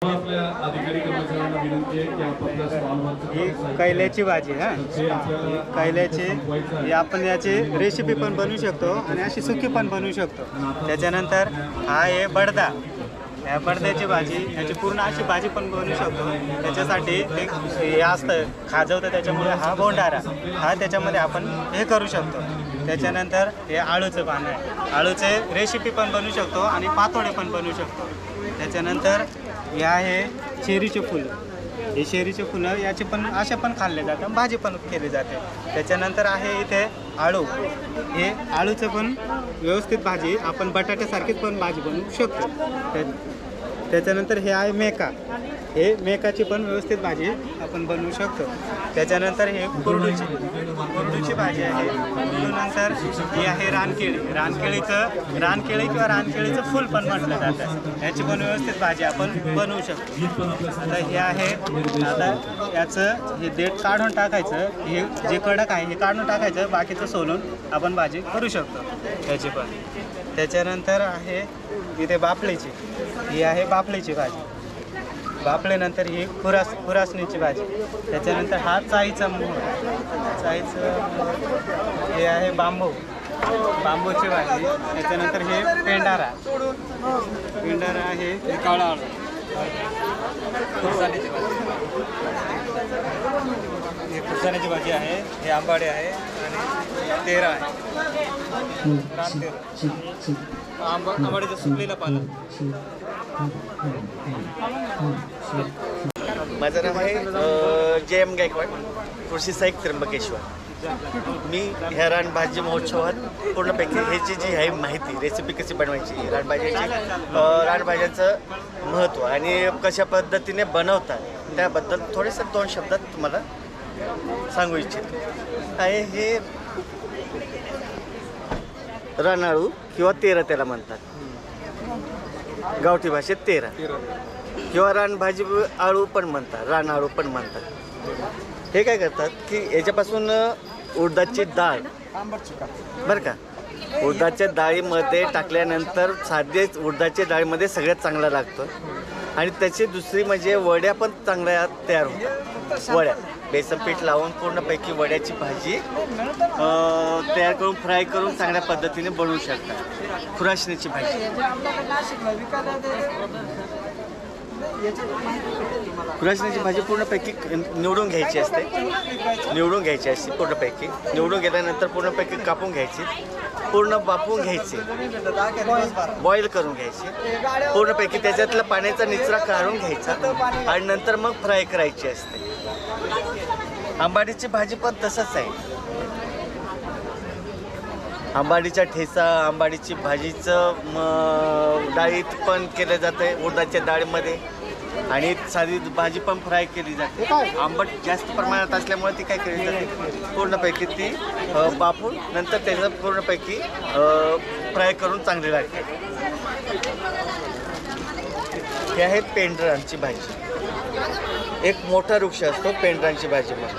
आपल्या अधिकारी कर्मचाऱ्यांना विनंती आहे की आपापल्या स्टॉलवरती कैल्याची भाजी हा कैल्याची आपण याची रेसिपी पण बनवू शकतो आणि अशी सुकी पण बनवू शकतो। त्याच्यानंतर हा आहे बडदा, या बडद्याची भाजी याची पूर्ण अशी भाजी पण बनवू शकतो। त्याच्यासाठी ते हे असतं खाजवतं, त्याच्यामुळे हा बोंडारा हा त्याच्यामध्ये आपण हे करू शकतो। त्याच्यानंतर हे आळूचं पान आहे, आळूचे रेसिपी पण बनवू शकतो आणि पातोडे पण बनवू शकतो। त्याच्यानंतर हे आहे शेरीचे फुलं, हे शेरीचे फुलं याचे पण असे पण खाल्ले जातात, भाजी पण केली जाते। त्याच्यानंतर आहे इथे आळू, हे आळूचं पण व्यवस्थित भाजी आपण बटाट्यासारखीच पण भाजी बनवू शकतो। त्याच्यानंतर हे आहे मेका, हे मेकाची पण व्यवस्थित भाजी आपण बनवू शकतो। त्याच्यानंतर हे कुरडूची भाजी आहे। कुरडूनंतर ही आहे रानकेळी, रानकेळी किंवा रानकेळीचं फूल पण म्हटलं जातं, याची पण व्यवस्थित भाजी आपण बनवू शकतो। आता हे आहे, आता याचं हे देठ काढून टाकायचं, हे जे कडक आहे हे काढून टाकायचं, बाकीचं सोलून आपण भाजी करू शकतो याची पण। त्याच्यानंतर आहे इथे बाफळीची, ही आहे बाफळीची भाजी, बाफळीनंतर ही खुरासणीची भाजी। त्याच्यानंतर हा चाईचा मोहर, हे आहे बांबूची भाजी। त्याच्यानंतर हे पेंडारा आहे, हे काळा आळू, हे फुरसाण्याची भाजी आहे, हे आंबाडे आहे आणि तेरा आहे, आंबाडीचा सुकलेला पाला। माझं नाव आहे JM गायकवाड, कृषी सहाय्यक त्र्यंबकेश्वर। मी ह्या रानभाजी महोत्सवात पूर्णपैकी ह्याची जी आहे माहिती, रेसिपी कशी बनवायची, रानभाज्याचं महत्त्व आणि कशा पद्धतीने बनवतात त्याबद्दल थोडेसे 2 शब्दात तुम्हाला सांगू इच्छितो आहे। हे रानाळू किंवा तेरा त्याला म्हणतात, गावठी भाषेत तेरा किंवा रानभाजी आळू पण म्हणतात, रानआळू पण म्हणतात। हे काय करतात की याच्यापासून उडदाची डाळ बरं का, उडदाच्या डाळीमध्ये टाकल्यानंतर साधेच उडदाच्या डाळीमध्ये सगळ्यात चांगला लागतं आणि त्याची दुसरी म्हणजे वड्या पण चांगल्या तयार होतात। वड्या बेसन पीठ लावून पूर्णपैकी वड्याची भाजी तयार करून फ्राय करून चांगल्या पद्धतीने बनवू शकतात। खुरासणीची भाजी, खुरासणीची भाजी पूर्णपैकी निवडून घ्यायची असते, पूर्णपैकी निवडून गेल्यानंतर पूर्णपैकी कापून घ्यायची, पूर्ण बाफून घ्यायची, बॉईल करून घ्यायची, पूर्णपैकी त्याच्यातला पाण्याचा निचरा काढून घ्यायचा आणि नंतर मग फ्राय करायची असते। आंबाडीची भाजी पण तसंच आहे, आंबाडीचा ठेचा, आंबाडीची भाजीचं डाळीत पण केलं जातं उडदाच्या डाळीमध्ये आणि साधी भाजी पण फ्राय केली जाते। आंबट जास्त प्रमाणात असल्यामुळे ती काय केली जाते, पूर्णपैकी ती बाफून नंतर त्याचं पूर्णपैकी फ्राय करून चांगली लागते। हे आहे पेंढरांची भाजी, एक मोठा वृक्ष असतो पेंढरांची भाजी म्हणून,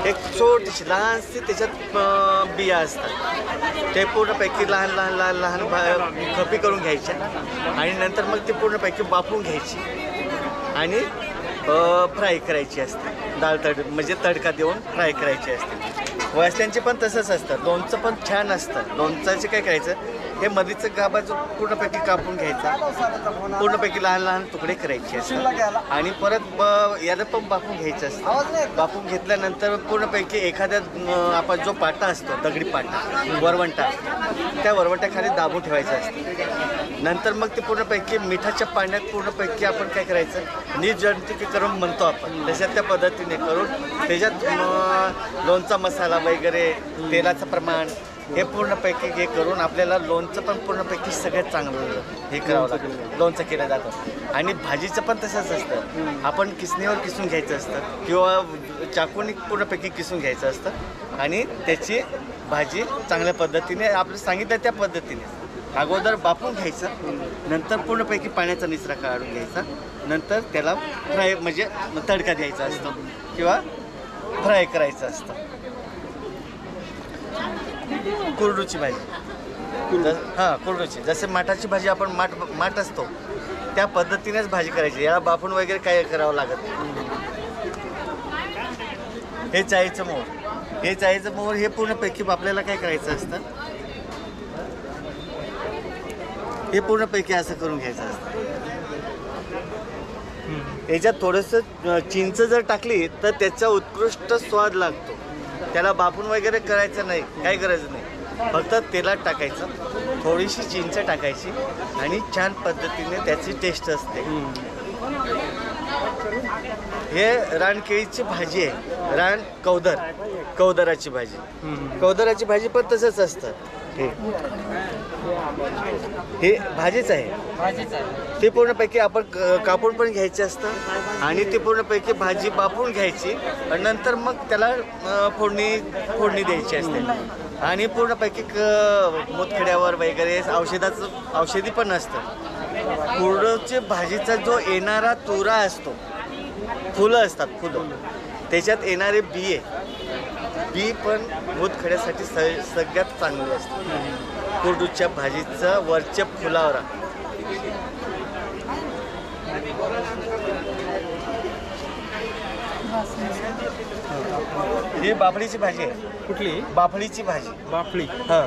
एक छोटीशी लहानशी त्याच्यात बिया असतात, ते पूर्णपैकी लहान खपी करून घ्यायच्या आणि नंतर मग ती पूर्णपैकी बाफून घ्यायची आणि फ्राय करायची असते, म्हणजे तडका देऊन फ्राय करायची असते। वस्त्यांचे पण तसंच असतं, लोणचं पण छान असतं। लोणचाचे काय करायचं, हे मधीचं गाभा जो पूर्णपैकी कापून घ्यायचा, पूर्णपैकी लहान तुकडे करायचे असतात आणि परत याला पण बाफून घ्यायचं असतं। बाफून घेतल्यानंतर पूर्णपैकी एखाद्या आपण जो पाटा असतो, दगडी पाटा, वरवंटा, त्या वरवंट्याखाली दाबून ठेवायचं असतं। नंतर मग ते पूर्णपैकी मिठाच्या पाण्यात पूर्णपैकी आपण काय करायचं, निर्जंतुकीकरण म्हणतो आपण, तशा त्या पद्धतीने करून त्याच्यात लोणचा मसाला वगैरे, तेलाचं प्रमाण हे पूर्णपैकी हे करून आपल्याला लोणचं पण पूर्णपैकी सगळ्यात चांगलं हे करावं लागतं, लोणचं केलं जातं। आणि भाजीचं पण तसंच असतं, आपण किसणीवर किसून घ्यायचं असतं किंवा चाकून पूर्णपैकी किसून घ्यायचं असतं आणि त्याची भाजी चांगल्या पद्धतीने आपलं सांगितलं त्या पद्धतीने अगोदर बाफून घ्यायचं, नंतर पूर्णपैकी पाण्याचा निचरा काढून घ्यायचा, नंतर त्याला फ्राय म्हणजे तडका द्यायचा असतो किंवा फ्राय करायचं असतं। कुरडूची भाजी, कुरडूची, जसे माठाची भाजी आपण माठ असतो त्या पद्धतीनेच भाजी करायची. याला बाफून वगैरे काय करावं लागत नाही. हे चाळीचं मोहर, हे चाळीचं मोहर हे पूर्णपैकी आपल्याला काय करायचं असतं, हे पूर्णपैकी असं करून घ्यायचं असतं. याच्यात थोडंसं चिंच जर टाकली तर त्याचा उत्कृष्ट स्वाद लागतो. त्याला बाफून वगैरे करायचं नाही, काही करायचं नाही. फक्त तेलात टाकायचं, थोडीशी चिंच टाकायची आणि छान पद्धतीने त्याची टेस्ट असते. हे रानकेळीची भाजी आहे, रान कौदराची भाजी. कौदराची भाजी पण तसंच असतं. हे भाजीच आहे. ते पूर्णपैकी आपण कापून पण घ्यायचे असतं आणि ती पूर्णपैकी भाजी बाफून घ्यायची आणि नंतर मग त्याला फोडणी द्यायची असते. आणि पूर्णपैकी मुतखड्यावर वगैरे औषधी पण असतं. पुढच्या भाजीचा जो येणारा तुरा असतो, फुलं असतात, फुलं त्याच्यात येणारे बी पण मुतखड्यासाठी सगळ्यात चांगले असते. कोरडूच्या भाजीचा वरच्या फुलावर ही बाफळीची भाजी आहे. कुठली? बाफळीची भाजी. बाफळी. हां,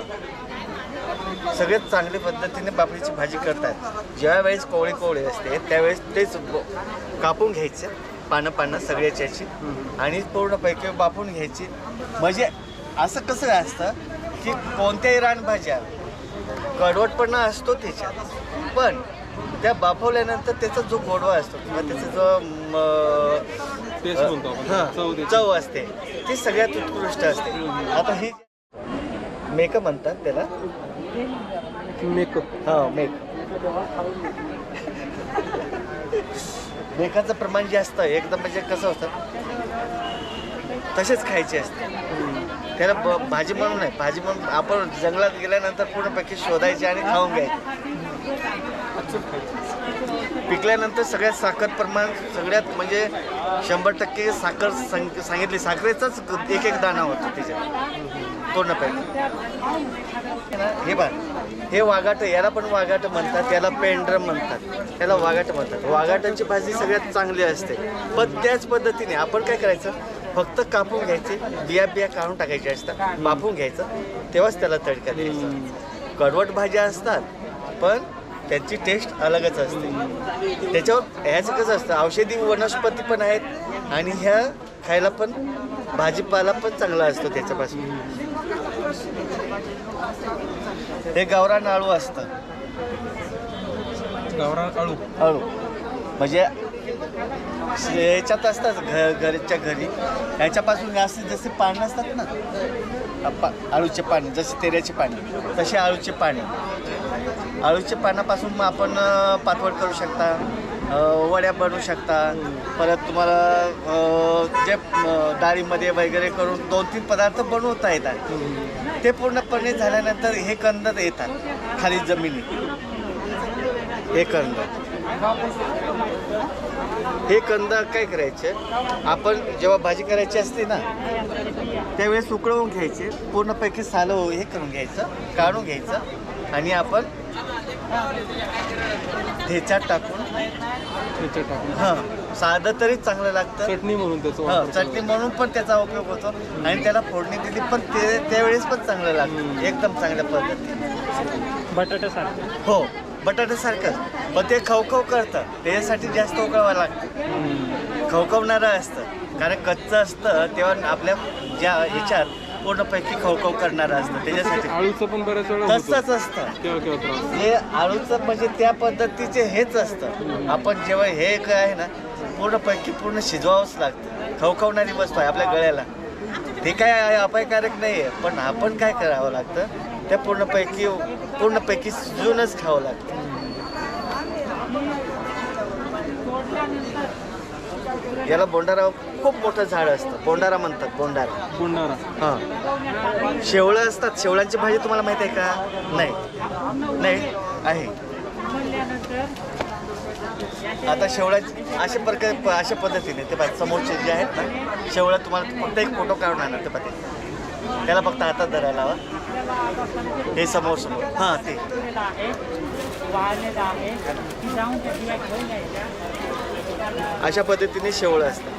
सगळ्यात चांगल्या पद्धतीने बाफळीची भाजी करतात. ज्या वेळेस कोवळी असते त्यावेळेस तेच कापून घ्यायचं, पानं सगळ्याची याची, आणि पूर्णपैकी बाफून घ्यायची. म्हणजे असं कसं असतं की कोणत्याही रानभाज्या कडवटपणा असतो त्याच्यात, पण त्या बाफवल्यानंतर त्याचा जो गोडवा असतो किंवा त्याचा जो चव असते ती सगळ्यात उत्कृष्ट असते. आता ही मेकअप म्हणतात त्याला, मेकाचं प्रमाण जास्त आहे एकदम. म्हणजे कसं होतं, तसेच खायचे असते त्याला. भाजी म्हणून नाही, भाजी म्हणून आपण जंगलात गेल्यानंतर पूर्णपैकी शोधायची आणि खाऊन घ्यायची. पिकल्यानंतर सगळ्यात साखर प्रमाण सगळ्यात म्हणजे 100% साखर सांगितली. साखरेचाच एक दाणा होतो त्याच्यात पूर्णपैकी. हे वाघाट, याला पण वाघाट म्हणतात, याला पेंड्रम म्हणतात, त्याला वाघाट म्हणतात. वाघाटांची भाजी सगळ्यात चांगली असते. पण त्याच पद्धतीने आपण काय करायचं, फक्त कापून घ्यायचे, बिया काढून टाकायचे असतात, बाफून घ्यायचं, तेव्हाच त्याला तडका द्यायचा. कडवट भाज्या असतात पण त्यांची टेस्ट अलगच असते. त्याच्यावर ह्याचं कसं असतं, औषधी वनस्पती पण आहेत आणि ह्या खायला पण भाजीपाला पण चांगला असतो त्याच्यापासून. हे गावरान आळू असतं. गावरान आळू म्हणजे ह्याच्यात असतात घरच्या घरी. ह्याच्यापासून असे जसे पानं असतात ना, आळूचे पाणी, जसे तेऱ्याचे पाणी तसे आळूचे पाणी. आळूच्या पानापासून मग आपण पातवड करू शकता, वड्या बनवू शकता. परत तुम्हाला जे डाळीमध्ये वगैरे करून 2-3 पदार्थ बनवता येतात. ते पूर्णपणे झाल्यानंतर हे कंद येतात खाली जमिनीत. हे कंद काय करायचे, आपण जेव्हा भाजी करायची असते ना त्यावेळेस उकळवून घ्यायचे, पूर्णपैकी सालं हे करून घ्यायचं, काढून घ्यायचं आणि आपण ठेच्यात टाकून साधं तरी चांगलं लागतं. चटणी म्हणून चटणी म्हणून पण त्याचा उपयोग होतो आणि त्याला फोडणी दिली पण त्यावेळेस पण चांगलं लागतं एकदम चांगल्या पद्धतीने. बटाट्यासारखं. हो, बटाट्यासारखं, पण ते खवखव करतं. त्याच्यासाठी जास्त उकळावं लागतं. खवखवणारं असतं कारण कच्चं असतं तेव्हा आपल्या ज्या ह्याच्यात पूर्णपैकी खवखव करणारं असतं. त्याच्यासाठी आळूचं पण बऱ्याच वेळा तसंच असतं. हे आळूचं म्हणजे त्या पद्धतीचे हेच असतं. आपण जेव्हा हे काय आहे ना पूर्णपैकी पूर्ण शिजवावंच लागतं. खवखवणारी वस्तू आहे आपल्या गळ्याला. ते काय अपायकारक नाही आहे, पण आपण काय करावं लागतं, त्या पूर्णपैकी शिजूनच खावं लागतं. याला बोंडारा खूप मोठं झाड असतं, बोंडारा म्हणतात. बोंडारा. हां, शेवळं असतात. शेवळांची भाजी तुम्हाला माहिती आहे का? नाही आहे. आता शेवळाची अशा पद्धतीने ते पाहिजे. समोरचे जे आहेत ना शेवळं, तुम्हाला फक्त एक फोटो काढून आणा. ते पाहिजे त्याला फक्त हातात धरायला हवा. हे समोर हां ते अशा पद्धतीने शेवळं असतं.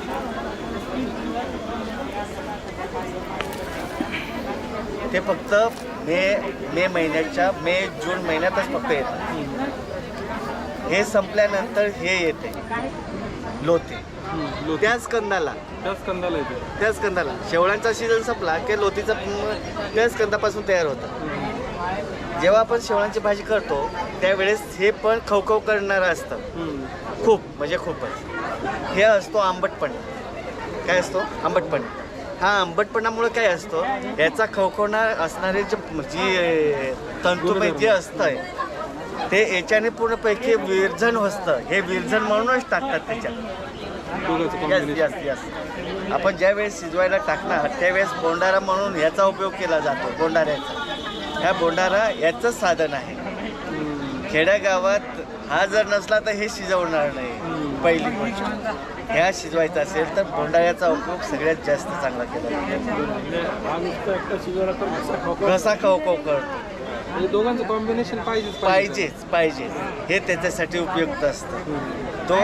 ते फक्त मे महिन्याच्या जून महिन्यातच फक्त येतं. हे संपल्यानंतर हे येते लोते त्याच कंदाला शेवळ्यांचा सीझन संपला की लोतीचा त्याच कंदापासून तयार होतं. जेव्हा आपण शेवळ्यांची भाजी करतो त्यावेळेस हे पण खवखव करणारं असतं. खूप म्हणजे खूपच. हे असतो आंबटपणा. काय असतो? आंबटपणा. हा आंबटपणामुळे काय असतो, याचा खवखवणार असणारे जी तंतुमय जे असतं ते याच्याने पूर्णपैकी विरजन असतं. हे विरजन म्हणूनच टाकतात त्याच्यात. यस. आपण ज्या वेळेस शिजवायला टाकणार त्यावेळेस बोंडारा म्हणून ह्याचा उपयोग केला जातो. बोंडाऱ्याचा. ह्या बोंडारा याचंच साधन आहे. खेड्यागावात हा जर नसला तर हे शिजवणार नाही. पहिली गोष्ट ह्या शिजवायचा असेल तर बोंडाऱ्याचा उपयोग सगळ्यात जास्त चांगला केला जातो. कसा खवखव करतो. दोघांचं कॉम्बिनेशन पाहिजेच. हे त्याच्यासाठी उपयुक्त असतं. तो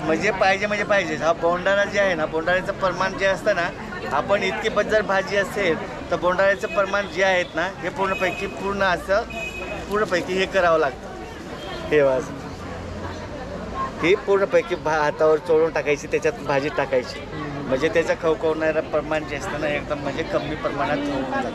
म्हणजे पाहिजेच. हा बोंडारा जे आहे ना, बोंडाऱ्याचं प्रमाण जे असतं ना, आपण इतकी पण जर भाजी असेल तर बोंडाऱ्याचं प्रमाण जे आहेत ना हे पूर्णपैकी हे करावं लागतं. हे पूर्णपैकी हातावर चोळून टाकायची, त्याच्यात भाजी टाकायची. म्हणजे त्याचं खवखवणारं प्रमाण जे असतं ना एकदम म्हणजे कमी प्रमाणात होऊन जातं.